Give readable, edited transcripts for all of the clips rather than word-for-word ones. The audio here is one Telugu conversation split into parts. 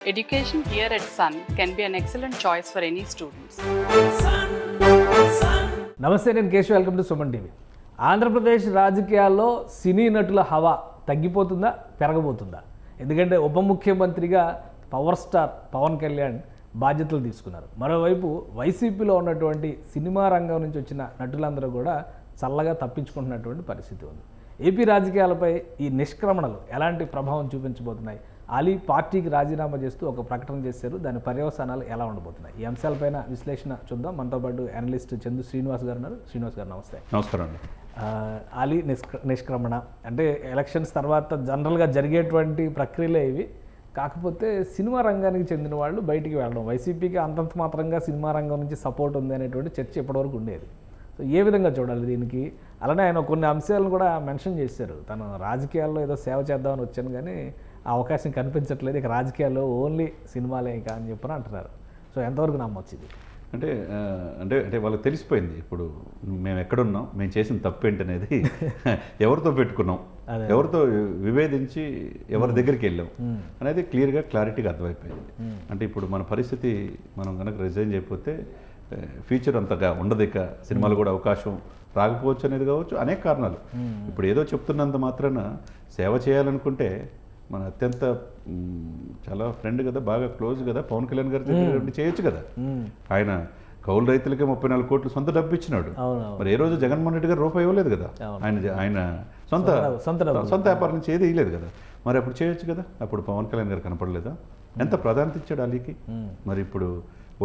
Education here at Sun can be an excellent choice for any students. నమస్తే, నేను Keshav. Welcome to Suman TV. Andhra Pradesh రాజకీయాల్లో సినీ నటుల హవా తగ్గిపోతుందా, పెరగబోతుందా? ఎందుకంటే ఉప ముఖ్యమంత్రిగా పవర్ స్టార్ పవన్ కళ్యాణ్ బాధ్యతలు తీసుకున్నారు. మరోవైపు వైసీపీలో ఉన్నటువంటి సినిమా రంగం నుంచి వచ్చిన నటులందరూ కూడా చల్లగా తప్పించుకుంటున్నటువంటి పరిస్థితి ఉంది. ఏపీ రాజకీయాలపై ఈ నిష్క్రమణలు ఎలాంటి ప్రభావం చూపించబోతున్నాయి? అలీ పార్టీకి రాజీనామా చేస్తూ ఒక ప్రకటన చేశారు. దాని పర్యవసానాలు ఎలా ఉండబోతున్నాయి? ఈ అంశాలపైన విశ్లేషణ చూద్దాం. మనతో పాటు అనలిస్ట్ చందు శ్రీనివాస్ గారు ఉన్నారు. శ్రీనివాస్ గారు నమస్తే. నమస్కారం అండి. అలీ నిష్క్రమణ అంటే ఎలక్షన్స్ తర్వాత జనరల్గా జరిగేటువంటి ప్రక్రియలే ఇవి. కాకపోతే సినిమా రంగానికి చెందిన వాళ్ళు బయటికి వెళ్ళడం, వైసీపీకి అంతంత మాత్రంగా సినిమా రంగం నుంచి సపోర్ట్ ఉంది అనేటువంటి చర్చ ఇప్పటివరకు ఉండేది. సో ఏ విధంగా చూడాలి దీనికి? అలానే ఆయన కొన్ని అంశాలను కూడా మెన్షన్ చేశారు. తను రాజకీయాల్లో ఏదో సేవ చేద్దామని వచ్చాను, కానీ ఆ అవకాశం కనిపించట్లేదు, ఇక రాజకీయాల్లో ఓన్లీ సినిమాలే ఇంకా అని చెప్పని అంటున్నారు. సో ఎంతవరకు నమ్మొచ్చు ఇది? అంటే అంటే అంటే వాళ్ళకి తెలిసిపోయింది ఇప్పుడు మేము ఎక్కడున్నాం, మేము చేసిన తప్పు ఏంటనేది, ఎవరితో పెట్టుకున్నాం, ఎవరితో విభేదించి ఎవరి దగ్గరికి వెళ్ళాం అనేది క్లారిటీగా అర్థమైపోయింది. అంటే ఇప్పుడు మన పరిస్థితి, మనం కనుక రిజైన్ చేయకపోతే ఫ్యూచర్ అంతగా ఉండదు, ఇక సినిమాలు కూడా అవకాశం రాకపోవచ్చు అనేది కావచ్చు, అనేక కారణాలు. ఇప్పుడు ఏదో చెప్తున్నంత మాత్రాన సేవ చేయాలనుకుంటే మన అత్యంత చాలా ఫ్రెండ్ కదా, బాగా క్లోజ్ కదా, పవన్ కళ్యాణ్ గారి దగ్గర చేయొచ్చు కదా. ఆయన కౌలు రైతులకే 34 కోట్లు సొంత డబ్బు ఇచ్చినాడు. మరి ఏ రోజు జగన్మోహన్ రెడ్డి గారు రూపాయి ఇవ్వలేదు కదా. ఆయన సొంత వ్యాపారం నుంచి ఏది ఇవ్వలేదు కదా. మరి అప్పుడు చేయొచ్చు కదా. అప్పుడు పవన్ కళ్యాణ్ గారు కనపడలేదా? ఎంత ప్రాధాన్యత ఇచ్చాడు అలీకి. మరి ఇప్పుడు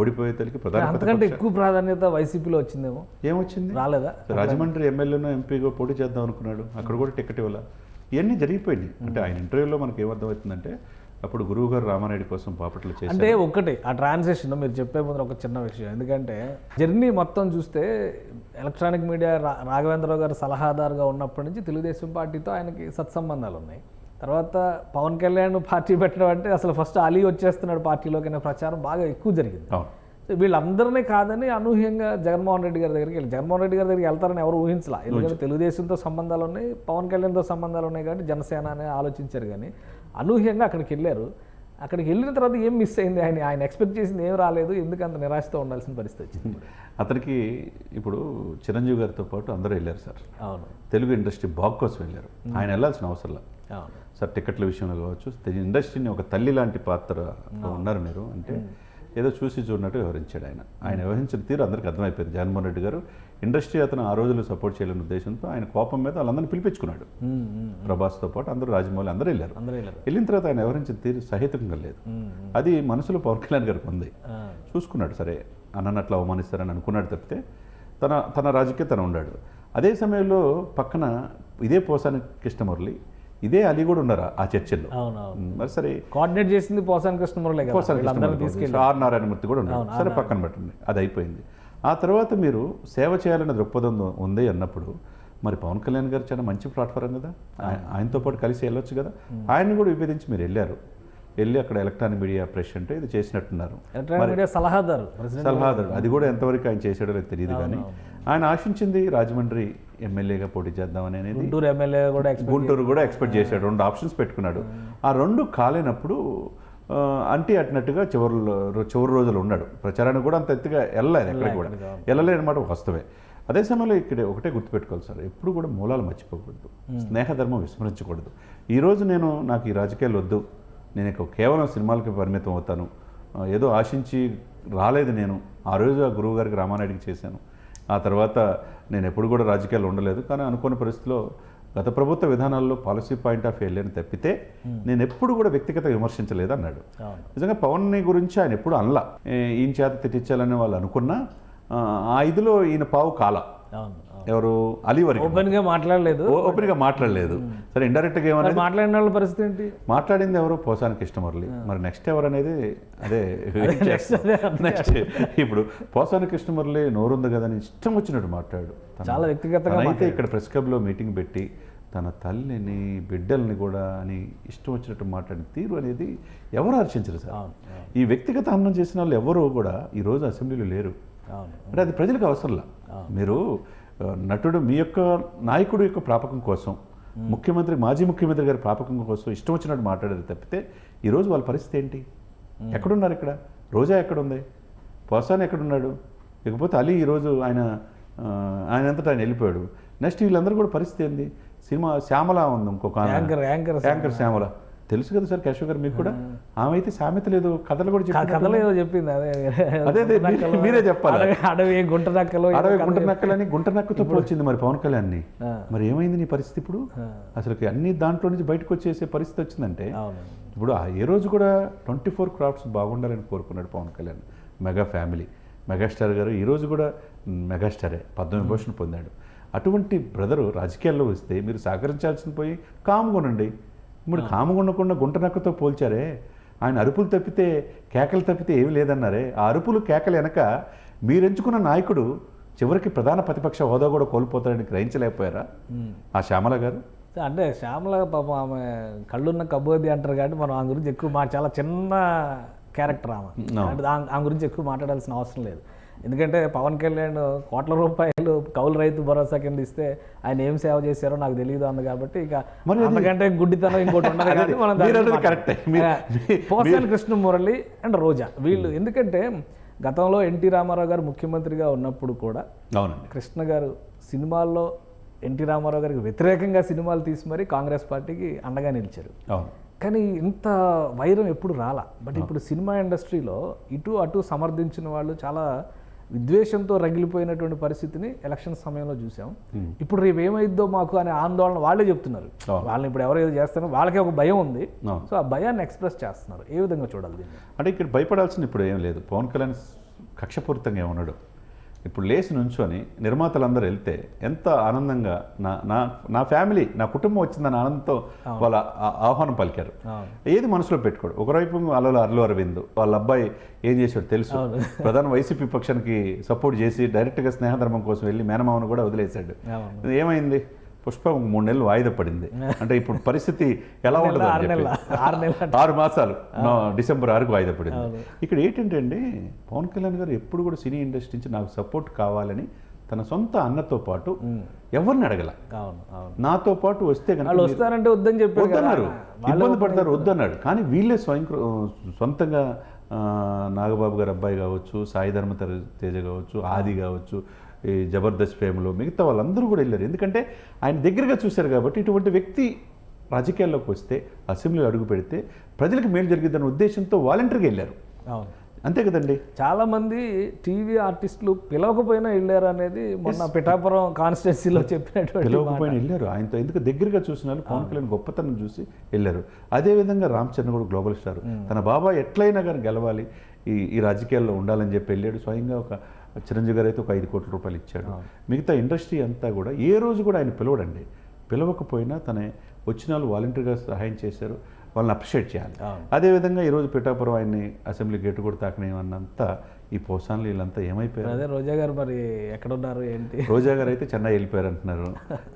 ఓడిపోయే తల్లికి అంతకంటే ఎక్కువ ప్రాధాన్యత వైసీపీలో వచ్చిందేమో. ఏమొచ్చింది? రాలేదా? రాజమండ్రి ఎమ్మెల్యేనో ఎంపీగా పోటీ చేద్దాం అనుకున్నాడు, అక్కడ కూడా టికెట్ ఇవ్వాల. ఇవన్నీ జరిగిపోయింది. అంటే ఆయన ఇంటర్వ్యూలో మనకి ఏమర్థమవుతుందంటే, అప్పుడు గురువు గారు రామారెడ్డి కోసం బాపట్లు చేసి అంటే ఒకటి ఆ ట్రాన్సాక్షన్ మీరు చెప్పే ముందు ఒక చిన్న విషయం. ఎందుకంటే జర్నీ మొత్తం చూస్తే ఎలక్ట్రానిక్ మీడియా రాఘవేంద్రరావు గారు సలహాదారుగా ఉన్నప్పటి నుంచి తెలుగుదేశం పార్టీతో ఆయనకి సత్సంబంధాలు ఉన్నాయి. తర్వాత పవన్ కళ్యాణ్ పార్టీ పెట్టడం అంటే అసలు ఫస్ట్ అలీ వచ్చేస్తున్నాడు పార్టీలోకి అనే ప్రచారం బాగా ఎక్కువ జరిగింది. వీళ్ళందరినీ కాదని అనూహ్యంగా జగన్మోహన్ రెడ్డి గారి దగ్గరికి వెళ్ళి, జగన్మోహన్ రెడ్డి గారి దగ్గరికి వెళ్తారని ఎవరు ఊహించలా. ఎందుకంటే తెలుగుదేశంతో సంబంధాలు ఉన్నాయి, పవన్ కళ్యాణ్తో సంబంధాలు ఉన్నాయి కాబట్టి జనసేన అని ఆలోచించారు. కానీ అనూహ్యంగా అక్కడికి వెళ్ళారు. అక్కడికి వెళ్ళిన తర్వాత ఏం మిస్ అయింది? ఆయన ఎక్స్పెక్ట్ చేసింది ఏం రాలేదు. ఎందుకు అంత నిరాశతో ఉండాల్సిన పరిస్థితి వచ్చింది? అతనికి ఇప్పుడు చిరంజీవి గారితో పాటు అందరూ వెళ్ళారు సార్. అవును, తెలుగు ఇండస్ట్రీ బాగు కోసం వెళ్ళారు. ఆయన వెళ్ళాల్సిన అవసరం సార్. టికెట్ల విషయంలో కావచ్చు, ఇండస్ట్రీని ఒక తల్లి లాంటి పాత్ర ఉన్నారు మీరు అంటే ఏదో చూసి చూడనట్టు వ్యవహరించాడు ఆయన వ్యవహరించిన తీరు అందరికీ అర్థమైపోయింది. జగన్మోహన్ రెడ్డి గారు ఇండస్ట్రీ అతను ఆ రోజులు సపోర్ట్ చేయలేని ఉద్దేశంతో ఆయన కోపం మీద వాళ్ళందరినీ పిలిపించుకున్నాడు. ప్రభాస్తో పాటు అందరూ, రాజమౌళి అందరూ వెళ్ళారు. వెళ్ళిన తర్వాత ఆయన వ్యవహరించిన తీరు సహితంగా లేదు. అది మనసులో పవన్ కళ్యాణ్ గారికి ఉంది. చూసుకున్నాడు, సరే అన్నట్లు అవమానిస్తారని అనుకున్నాడు తప్పితే తన రాజకీయ తను ఉన్నాడు. అదే సమయంలో పక్కన ఇదే పోసాని కృష్ణమురళి, ఇదే అలీ కూడా ఉన్నారు ఆ చర్చల్లో. మరి సరే కోఆర్డినేట్ చేసింది పోసాని కృష్ణమురళి, ఆర్ నారాయణమూర్తి కూడా ఉన్నారు. సరే పక్కన పెట్టండి, అది అయిపోయింది. ఆ తర్వాత మీరు సేవ చేయాలనే దృక్పథం ఉంది అన్నప్పుడు మరి పవన్ కళ్యాణ్ గారు చాలా మంచి ప్లాట్ఫారం కదా, ఆయనతో పాటు కలిసి వెళ్ళొచ్చు కదా. ఆయన్ని కూడా విభేదించి మీరు వెళ్ళి అక్కడ ఎలక్ట్రానిక్ మీడియా ప్రెసిడెంట్ ఇది చేసినట్టున్నారు. సలహాదారు, అది కూడా ఎంతవరకు ఆయన చేసాడో నాకు తెలియదు. కానీ ఆయన ఆశించింది రాజమండ్రి ఎమ్మెల్యేగా పోటీ చేద్దామని అనేది, గుంటూరు కూడా ఎక్స్పెక్ట్ చేశాడు. 2 ఆప్షన్స్ పెట్టుకున్నాడు. ఆ 2 కాలేనప్పుడు అట్టినట్టుగా చివరి రోజులు ఉన్నాడు. ప్రచారానికి కూడా అంత ఎత్తుగా వెళ్ళలేదు, ఎక్కడికి కూడా వెళ్ళలేదన్నమాట వాస్తవే. అదే సమయంలో ఇక్కడ ఒకటే గుర్తుపెట్టుకోవాలి సార్, ఎప్పుడు కూడా మూలాలు మర్చిపోకూడదు, స్నేహధర్మం విస్మరించకూడదు. ఈరోజు నాకు ఈ రాజకీయాలు వద్దు, నేను కేవలం సినిమాలకి పరిమితం అవుతాను, ఏదో ఆశించి రాలేదు నేను. ఆ రోజు ఆ గురువు గారికి రామారెడ్డికి చేశాను. ఆ తర్వాత నేను ఎప్పుడు కూడా రాజకీయాలు ఉండలేదు. కానీ అనుకోని పరిస్థితిలో గత ప్రభుత్వ విధానాల్లో పాలసీ పాయింట్ ఆఫ్ వెళ్ళని తప్పితే నేను ఎప్పుడు కూడా వ్యక్తిగత విమర్శించలేదు అన్నాడు. నిజంగా పవన్ని గురించి ఆయన ఎప్పుడు అనలా. ఈయన చేత తిట్టించాలని వాళ్ళు అనుకున్నా ఆ ఇదిలో ఈయన పావు కాల. ఎవరు? అలీ వరకు ఓపెన్గా మాట్లాడలేదు. సరే ఇండైరెక్ట్గా ఏమన్నా మాట్లాడిన వాళ్ళ పరిస్థితి ఏంటి? మాట్లాడింది ఎవరు? పోసాని కృష్ణమురళి. మరి నెక్స్ట్ ఎవరు అనేది అదే నెక్స్ట్. ఇప్పుడు పోసాని కృష్ణమురళి నోరుంది కదా అని ఇష్టం వచ్చినట్టు మాట్లాడు, చాలా వ్యక్తిగతంగా. అయితే ఇక్కడ ప్రెస్ క్లబ్లో మీటింగ్ పెట్టి తన తల్లిని బిడ్డల్ని కూడా అని ఇష్టం వచ్చినట్టు మాట్లాడిన తీరు అనేది ఎవరు హర్షించరు సార్. ఈ వ్యక్తిగత హనం చేసిన వాళ్ళు ఎవరు కూడా ఈరోజు అసెంబ్లీలో లేరు. అంటే అది ప్రజలకు అవసరంలా. మీరు నటుడు మీ యొక్క నాయకుడు యొక్క ప్రాపకం కోసం, మాజీ ముఖ్యమంత్రి గారి ప్రాపకం కోసం ఇష్టం వచ్చినట్టు మాట్లాడారు తప్పితే ఈరోజు వాళ్ళ పరిస్థితి ఏంటి? ఎక్కడున్నారు ఇక్కడ? రోజా ఎక్కడుంది? పోసాని ఎక్కడున్నాడు? ఇకపోతే అలీ ఈరోజు ఆయన అంతటా ఆయన వెళ్ళిపోయాడు. నెక్స్ట్ వీళ్ళందరూ కూడా పరిస్థితి ఏంది? సినిమా శ్యామల ఉంది, ఇంకొక యాంకర్ శ్యామల, తెలుసు కదా సార్ కేశవ్ గారు మీకు కూడా. ఆమె అయితే సామెత లేదు, కథలు కూడా చెప్పింది. అదే మీరే చెప్పాలి. అడవి గుంట నక్కలని గుంట నక్కతో పోల్చింది మరి పవన్ కళ్యాణ్ని. మరి ఏమైంది నీ పరిస్థితి ఇప్పుడు? అసలు అన్ని దాంట్లో నుంచి బయటకు వచ్చేసే పరిస్థితి వచ్చిందంటే ఇప్పుడు ఏ రోజు కూడా 24 క్రాఫ్ట్స్ బాగుండాలని కోరుకున్నాడు Pawan Kalyan. Mega family, megastar గారు ఈరోజు కూడా మెగాస్టారే, పద్మవిభూషణ్ పొందాడు. అటువంటి బ్రదరు రాజకీయాల్లో వస్తే మీరు సహకరించాల్సింది పోయి కాముగొనండి. ఇప్పుడు కాముగుండకుండా గుంట నక్కతో పోల్చారే. ఆయన అరుపులు తప్పితే కేకలు తప్పితే ఏమీ లేదన్నారే. ఆ అరుపులు కేకలు వెనక మీరెంచుకున్న నాయకుడు చివరికి ప్రధాన ప్రతిపక్ష హోదా కూడా కోల్పోతాడని గ్రహించలేకపోయారా ఆ శ్యామల గారు? అంటే శ్యామల పాపం ఆమె కళ్ళున్న కబోది అంటారు కాబట్టి మనం ఆమె గురించి ఎక్కువ చాలా చిన్న క్యారెక్టర్ ఆమె గురించి ఎక్కువ మాట్లాడాల్సిన అవసరం లేదు. ఎందుకంటే పవన్ కళ్యాణ్ కోట్ల రూపాయలు కౌలు రైతు భరోసా కింద ఇస్తే ఆయన ఏం సేవ చేశారో నాకు తెలియదు అంది కాబట్టి ఇక అంతకంటే గుడ్డితనం ఇంకోటి ఉండదు కాబట్టి మనం పోసాని కృష్ణమురళి అండ్ రోజా వీళ్ళు. ఎందుకంటే గతంలో ఎన్టీ రామారావు గారు ముఖ్యమంత్రిగా ఉన్నప్పుడు కూడా కృష్ణ గారు సినిమాల్లో ఎన్టీ రామారావు గారికి వ్యతిరేకంగా సినిమాలు తీసి మరీ కాంగ్రెస్ పార్టీకి అండగా నిలిచారు. కానీ ఇంత వైరం ఎప్పుడు రాలా. బట్ ఇప్పుడు సినిమా ఇండస్ట్రీలో ఇటు అటు సమర్థించిన వాళ్ళు చాలా విద్వేషంతో రగిలిపోయినటువంటి పరిస్థితిని ఎలక్షన్ సమయంలో చూసాం. ఇప్పుడు రేపు ఏమైద్దో మాకు అనే ఆందోళన వాళ్ళే చెప్తున్నారు. వాళ్ళని ఇప్పుడు ఎవరు ఏదో చేస్తారో వాళ్ళకే ఒక భయం ఉంది. సో ఆ భయాన్ని ఎక్స్ప్రెస్ చేస్తున్నారు. ఏ విధంగా చూడాలి దీన్ని? అంటే ఇక్కడ భయపడాల్సింది ఇప్పుడు ఏం లేదు. పవన్ కళ్యాణ్ కక్షపూరితంగా ఏమన్నాడు? ఇప్పుడు లేచి నుంచొని నిర్మాతలందరూ వెళ్తే ఎంత ఆనందంగా నా ఫ్యామిలీ, నా కుటుంబం వచ్చిందని ఆనందంతో వాళ్ళ ఆహ్వానం పలికారు. ఏది మనసులో పెట్టుకోడు. ఒకవైపు అల్లు అరవింద్ వాళ్ళ అబ్బాయి ఏం చేశాడు తెలుసు. ప్రధాన వైసీపీ పక్షానికి సపోర్ట్ చేసి డైరెక్ట్గా స్నేహధర్మం కోసం వెళ్ళి మేనమామను కూడా వదిలేశాడు. ఏమైంది? పుష్ప 3 నెలలు వాయిదా పడింది. అంటే ఇప్పుడు పరిస్థితి ఎలా ఉంటుంది? 6 మాసాలు డిసెంబర్ 6కు వాయిదా పడింది. ఇక్కడ ఏంటంటే అండి, పవన్ కళ్యాణ్ గారు ఎప్పుడు కూడా సినీ ఇండస్ట్రీ నుంచి నాకు సపోర్ట్ కావాలని తన సొంత అన్నతో పాటు ఎవరిని అడగల. నాతో పాటు వస్తే కనుక వస్తారంటే వద్దని చెప్పి వద్దన్నారు, ఇబ్బంది పడతారు, వద్దన్నాడు. కానీ వీళ్ళే సొంతంగా నాగబాబు గారు అబ్బాయి కావచ్చు, సాయి ధర్మ తేజ కావచ్చు, ఆది కావచ్చు, ఈ జబర్దస్త్ ఫేమ్లో మిగతా వాళ్ళందరూ కూడా వెళ్ళారు. ఎందుకంటే ఆయన దగ్గరగా చూశారు కాబట్టి. ఇటువంటి వ్యక్తి రాజకీయాల్లోకి వస్తే, అసెంబ్లీలో అడుగు పెడితే ప్రజలకు మేలు జరిగిద్దన్న ఉద్దేశంతో వాలంటీర్గా వెళ్ళారు. అంతే కదండి. చాలామంది టీవీ ఆర్టిస్టులు పిలవకపోయినా వెళ్ళారు అనేది మొన్న పిఠాపురం కాన్స్టిట్యున్సీలో చెప్పినటువంటి. పిలవకపోయినా వెళ్ళారు. ఆయనతో ఎందుకు దగ్గరగా చూసిన వాళ్ళు పవన్ కళ్యాణ్ గొప్పతనం చూసి వెళ్ళారు. అదేవిధంగా రామ్ చరణ్ కూడా గ్లోబల్ స్టార్, తన బాబా ఎట్లయినా కానీ గెలవాలి, ఈ రాజకీయాల్లో ఉండాలని చెప్పి వెళ్ళాడు. స్వయంగా ఒక చిరంజీవి గారు అయితే ఒక 5 కోట్ల రూపాయలు ఇచ్చాడు. మిగతా ఇండస్ట్రీ అంతా కూడా ఏ రోజు కూడా ఆయన పిలవడండి. పిలవకపోయినా తన వచ్చిన వాళ్ళు వాలంటీర్గా సహాయం చేశారు. వాళ్ళని అప్రిషియేట్ చేయాలి. అదేవిధంగా ఈరోజు పిఠాపురం ఆయన్ని అసెంబ్లీ గేటు కూడా తాకనేమన్నంతా ఈ పోసాన్లు వీళ్ళంతా ఏమైపోయారు? అదే రోజా గారు మరి ఎక్కడున్నారు ఏంటి? రోజా గారు అయితే చెన్నై వెళ్ళిపోయారు అంటున్నారు.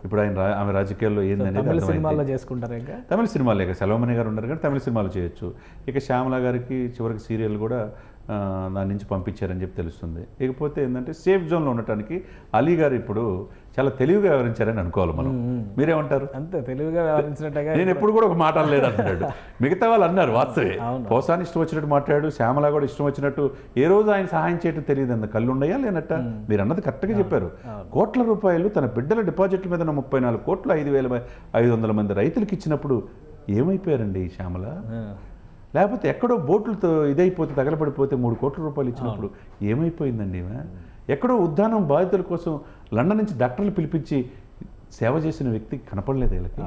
ఇప్పుడు ఆమె రాజకీయాల్లో ఏందనేది సినిమాల్లో చేసుకుంటారు. ఇంకా తమిళ సినిమాలే. ఇక సెలవమణి గారు ఉన్నారు కానీ తమిళ సినిమాలు చేయొచ్చు. ఇక శ్యామల గారికి చివరికి సీరియల్ కూడా దాని నుంచి పంపించారని చెప్పి తెలుస్తుంది. ఇకపోతే ఏంటంటే సేఫ్ జోన్లో ఉండటానికి అలీ గారు ఇప్పుడు చాలా తెలివిగా వ్యవహరించారని అనుకోవాలి మనం. మీరేమంటారు? అంతే తెలివిగా వ్యవహరించినట్టుగా నేను ఎప్పుడు కూడా ఒక మాట లేదు అంటున్నాడు. మిగతా వాళ్ళు అన్నారు వాస్తవే. పోసాని ఇష్టం వచ్చినట్టు మాట్లాడాడు, శ్యామల కూడా ఇష్టం వచ్చినట్టు. ఏ రోజు ఆయన సహాయం చేయడం తెలియదు అన్న కళ్ళు ఉన్నాయా లేనట్ట? మీరు అన్నది కరెక్ట్గా చెప్పారు. కోట్ల రూపాయలు తన బిడ్డల డిపాజిట్ల మీద 34 కోట్లు 5,500 మంది రైతులకు ఇచ్చినప్పుడు ఏమైపోయారండి శ్యామల? లేకపోతే ఎక్కడో బోట్లతో ఇదైపోతే తగలబడిపోతే 3 కోట్ల రూపాయలు ఇచ్చినప్పుడు ఏమైపోయిందండి? ఎక్కడో ఉద్దానం బాధితుల కోసం లండన్ నుంచి డాక్టర్లు పిలిపించి సేవ చేసిన వ్యక్తి కనపడలేదు వీళ్ళకి.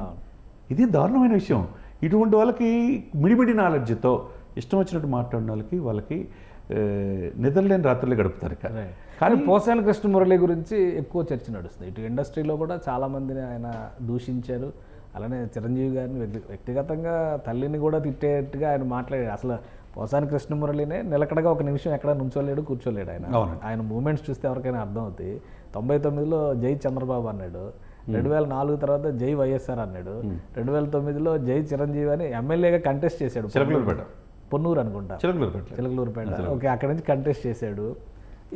ఇది దారుణమైన విషయం. ఇటువంటి వాళ్ళకి మిడిమిడి నాలెడ్జ్తో ఇష్టం వచ్చినట్టు మాట్లాడిన వాళ్ళకి నిద్రలేని రాత్రులే గడుపుతారు. కానీ పోసాని కృష్ణమురళి గురించి ఎక్కువ చర్చ నడుస్తుంది. ఇటు ఇండస్ట్రీలో కూడా చాలామందిని ఆయన దూషించారు. అలానే చిరంజీవి గారిని వ్యక్తిగతంగా తల్లిని కూడా తిట్టేట్టుగా ఆయన మాట్లాడాడు. అసలు పోసాని కృష్ణమురళినే నిలకడగా ఒక నిమిషం ఎక్కడ నుంచోలేడు, కూర్చోలేడు. ఆయన మూమెంట్స్ చూస్తే ఎవరికైనా అర్థం అవుతాయి. 99లో జై చంద్రబాబు అన్నాడు, 2004 తర్వాత జై వైఎస్ఆర్ అన్నాడు, 2009లో జై చిరంజీవి అని ఎమ్మెల్యేగా కంటెస్ట్ చేశాడు. పొన్నూరు అనుకుంటా, చిలకలూరుపేట. ఓకే, అక్కడ నుంచి కంటెస్ట్ చేశాడు.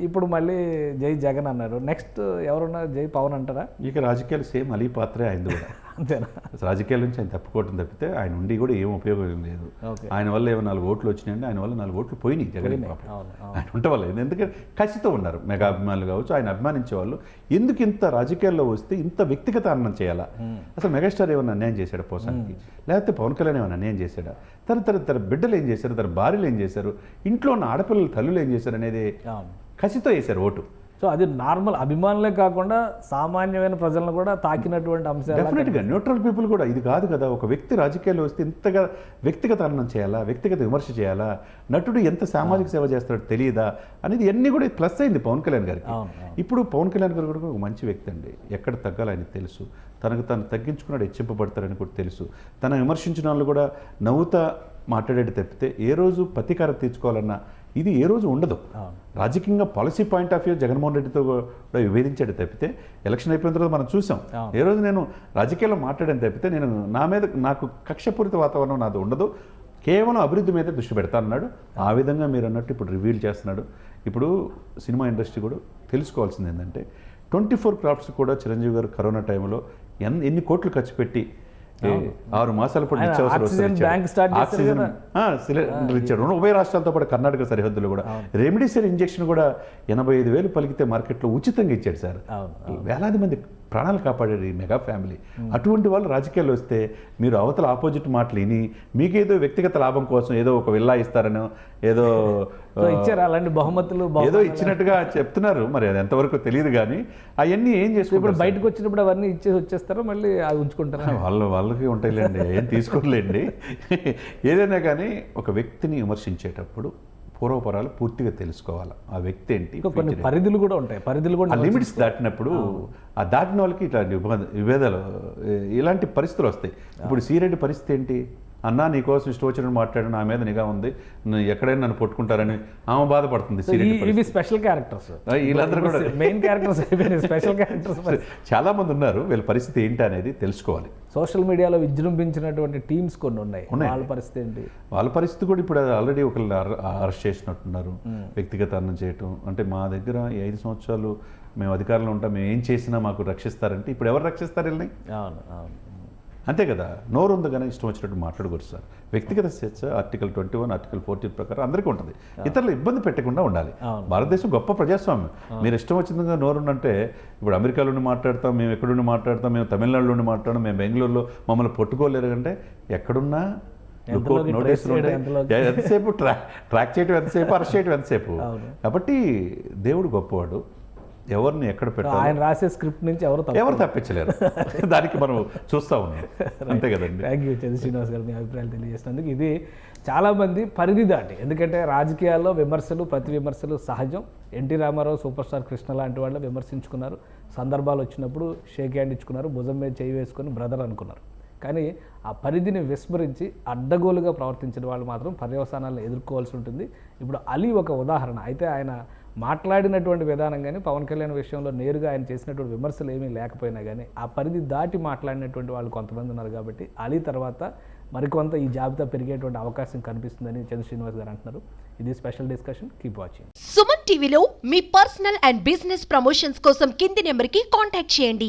ఇప్పుడు మళ్ళీ జై జగన్ అన్నాడు. నెక్స్ట్ ఎవరున్నా జై పవన్ అంటారా? ఇక రాజకీయాలు సేమ్ అలీ పాత్రే ఆయనది కూడా. అంతేనా? రాజకీయాల నుంచి ఆయన తప్పుకోవటం తప్పితే ఆయన ఉండి కూడా ఏం ఉపయోగం లేదు. ఆయన వల్ల ఏమో 4 ఓట్లు వచ్చినాయండి, ఆయన వల్ల 4 ఓట్లు పోయినాయి జగన్ పాపం. ఆయన ఉంటే వల్ల ఎందుకంటే కసితో ఉన్నారు మెగా అభిమానులు కావచ్చు, ఆయన అభిమానించే వాళ్ళు. ఎందుకు ఇంత రాజకీయాల్లో వస్తే ఇంత వ్యక్తిగత అన్నం చేయాలా? అసలు మెగాస్టార్ ఏమైనా అన్యాయం చేశాడా పోసానికి? లేకపోతే పవన్ కళ్యాణ్ ఏమైనా అన్యాయం చేశాడా? తన బిడ్డలు ఏం చేశారు, తన భార్యలు ఏం చేశారు, ఇంట్లో ఉన్న ఆడపిల్లల తల్లులు ఏం చేశారు అనేది కసితో వేశారు ఓటు. సో అది నార్మల్ అభిమానులే కాకుండా సామాన్యమైన ప్రజలను కూడా తాకినటువంటి అంశాలు. డెఫినెట్గా న్యూట్రల్ పీపుల్ కూడా ఇది కాదు కదా, ఒక వ్యక్తి రాజకీయాల్లో వస్తే ఇంతగా వ్యక్తిగత అన్నం చేయాలా, వ్యక్తిగత విమర్శ చేయాలా, నటుడు ఎంత సామాజిక సేవ చేస్తాడో తెలియదా అనేది అన్నీ కూడా ప్లస్ అయింది పవన్ కళ్యాణ్ గారికి. ఇప్పుడు పవన్ కళ్యాణ్ గారు కూడా ఒక మంచి వ్యక్తి అండి, ఎక్కడ తగ్గాలో ఆయనకు తెలుసు, తనకు తను తగ్గించుకున్నాడు హెచ్చింపబడతారని కూడా తెలుసు. తన విమర్శించిన వాళ్ళు కూడా నవ్వుతా మాట్లాడేది తప్పితే ఏ రోజు ప్రతీకారం తీర్చుకోవాలన్నా ఇది ఏ రోజు ఉండదు. రాజకీయంగా policy point of view Jaganmohan రెడ్డితో కూడా విభేదించాడు తప్పితే ఎలక్షన్ అయిపోయిన తర్వాత మనం చూసాం. ఏ రోజు నేను రాజకీయాల్లో మాట్లాడాను తప్పితే నేను నాకు కక్షపూరిత వాతావరణం నాది ఉండదు, కేవలం అభివృద్ధి మీద దృష్టి పెడతానన్నాడు. ఆ విధంగా మీరు అన్నట్టు ఇప్పుడు రివీల్ చేస్తున్నాడు. ఇప్పుడు సినిమా ఇండస్ట్రీ కూడా తెలుసుకోవాల్సింది ఏంటంటే 24 క్రాఫ్ట్స్ కూడా చిరంజీవి గారు కరోనా టైంలో ఎన్ని కోట్లు ఖర్చు పెట్టి 6 మాసాల పాటు నిత్యావసర సిలిండర్ ఇచ్చాడు. ఉభయ రాష్ట్రాలతో పాటు కర్ణాటక సరిహద్దులు కూడా రెమిడిసివిర్ ఇంజెక్షన్ కూడా 85,000 పలికితే మార్కెట్లో ఉచితంగా ఇచ్చాడు సార్. వేలాది మంది ప్రాణాలు కాపాడారు ఈ మెగా ఫ్యామిలీ. అటువంటి వాళ్ళు రాజకీయాల్లో వస్తే మీరు అవతల ఆపోజిట్ మాటలు విని మీకేదో వ్యక్తిగత లాభం కోసం ఏదో ఒక విల్లా ఇస్తారనో ఏదో ఇచ్చారు అలాంటి బహుమతులు ఏదో ఇచ్చినట్టుగా చెప్తున్నారు. మరి అది ఎంతవరకు తెలియదు కానీ అవన్నీ ఏం చేసుకుంటారు, బయటకు వచ్చినప్పుడు అవన్నీ ఇచ్చేసి వచ్చేస్తారో మళ్ళీ అది ఉంచుకుంటారు. వాళ్ళకి ఉంటాయిలేండి, ఏం తీసుకోలేండి. ఏదైనా కానీ ఒక వ్యక్తిని విమర్శించేటప్పుడు పూర్వపరాలు పూర్తిగా తెలుసుకోవాలి. ఆ వ్యక్తి ఏంటి, కొన్ని పరిధులు కూడా ఉంటాయి, పరిధులు కూడా లిమిట్స్ దాటినప్పుడు ఆ దాటిన వాళ్ళకి ఇట్లాంటి విభేదాలు ఇలాంటి పరిస్థితులు వస్తాయి. ఇప్పుడు సీరెడ్డి పరిస్థితి ఏంటి? అన్నా నీకోసం ఇష్టం వచ్చినట్టు మాట్లాడు, నా మీద నిఘా ఉంది, ఎక్కడైనా నన్ను పట్టుకుంటారని ఆమె బాధపడుతుంది. ఇవి స్పెషల్ క్యారెక్టర్స్, వీళ్ళందరూ కూడా మెయిన్ క్యారెక్టర్స్, స్పెషల్ క్యారెక్టర్స్ చాలా మంది ఉన్నారు. వీళ్ళ పరిస్థితి ఏంటి అనేది తెలుసుకోవాలి. సోషల్ మీడియాలో విజృంభించినటువంటి టీమ్స్ కొన్ని ఉన్నాయి, వాళ్ళ పరిస్థితి ఏంటి? వాళ్ళ పరిస్థితి కూడా ఇప్పుడు ఆల్రెడీ ఒకళ్ళు అరెస్ట్ చేసినట్టున్నారు. వ్యక్తిగత అన్నం చేయటం అంటే మా దగ్గర 5 సంవత్సరాలు మేము అధికారంలో ఉంటాం, మేము ఏం చేసినా మాకు రక్షిస్తారంటే ఇప్పుడు ఎవరు రక్షిస్తారు వీళ్ళని? అంతే కదా, నోరు ఉంది కానీ ఇష్టం వచ్చినట్టు మాట్లాడకూడదు సార్. వ్యక్తిగత స్వేచ్ఛ ఆర్టికల్ 21 ఆర్టికల్ 14 ప్రకారం అందరికీ ఉంటుంది. ఇతరులు ఇబ్బంది పెట్టకుండా ఉండాలి. భారతదేశం గొప్ప ప్రజాస్వామ్యం. మీరు ఇష్టం వచ్చిందిగా నోరుండంటే ఇప్పుడు అమెరికాలో ఉండి మాట్లాడతాం, మేము ఎక్కడుండి మాట్లాడతాం, మేము తమిళనాడులో ఉండి మాట్లాడడం, మేము బెంగళూరులో మమ్మల్ని పట్టుకోలేరు అంటే ఎక్కడున్నా నోటీసులు ఉంటాయి. ఎంతసేపు ట్రాక్ చేయడం ఎంతసేపు, అరెస్ట్ చేయడం ఎంతసేపు. కాబట్టి దేవుడు గొప్పవాడు, ఎవరిని ఎక్కడ పెట్టాలి, ఆయన రాసే స్క్రిప్ట్ నుంచి ఎవరు తప్పించలేరు. దానికి మనం చూస్తూ ఉన్నాం. అంతే కదండి. థ్యాంక్ యూ చంద్ర శ్రీనివాస్ గారు, మీ అభిప్రాయాలు తెలియజేసినందుకు. ఇది చాలామంది పరిధి దాటి, ఎందుకంటే రాజకీయాల్లో విమర్శలు ప్రతి విమర్శలు సహజం. N T Rama Rao, superstar Krishna లాంటి వాళ్ళు విమర్శించుకున్నారు, సందర్భాలు వచ్చినప్పుడు షేక్ హ్యాండ్ ఇచ్చుకున్నారు, భుజం మీద చేయి వేసుకొని బ్రదర్ అనుకున్నారు. కానీ ఆ పరిధిని విస్మరించి అడ్డగోలుగా ప్రవర్తించిన వాళ్ళు మాత్రం పర్యవసానాలను ఎదుర్కోవాల్సి ఉంటుంది. ఇప్పుడు అలీ ఒక ఉదాహరణ. అయితే ఆయన మాట్లాడినటువంటి విధానం కానీ, పవన్ కళ్యాణ్ విషయంలో నేరుగా ఆయన చేసినటువంటి విమర్శలు ఏమీ లేకపోయినా కానీ ఆ పరిధి దాటి మాట్లాడినటువంటి వాళ్ళు కొంతమంది ఉన్నారు. కాబట్టి అలీ తర్వాత మరికొంత ఈ జాబితా పెరిగేటువంటి అవకాశం కనిపిస్తుందని చంద్ర శ్రీనివాస్ గారు అంటున్నారు. ఇది special discussion. Keep watching. Suman టీవీలో మీ పర్సనల్ అండ్ బిజినెస్ ప్రమోషన్స్ కోసం కింది నెంబర్కి కాంటాక్ట్ చేయండి.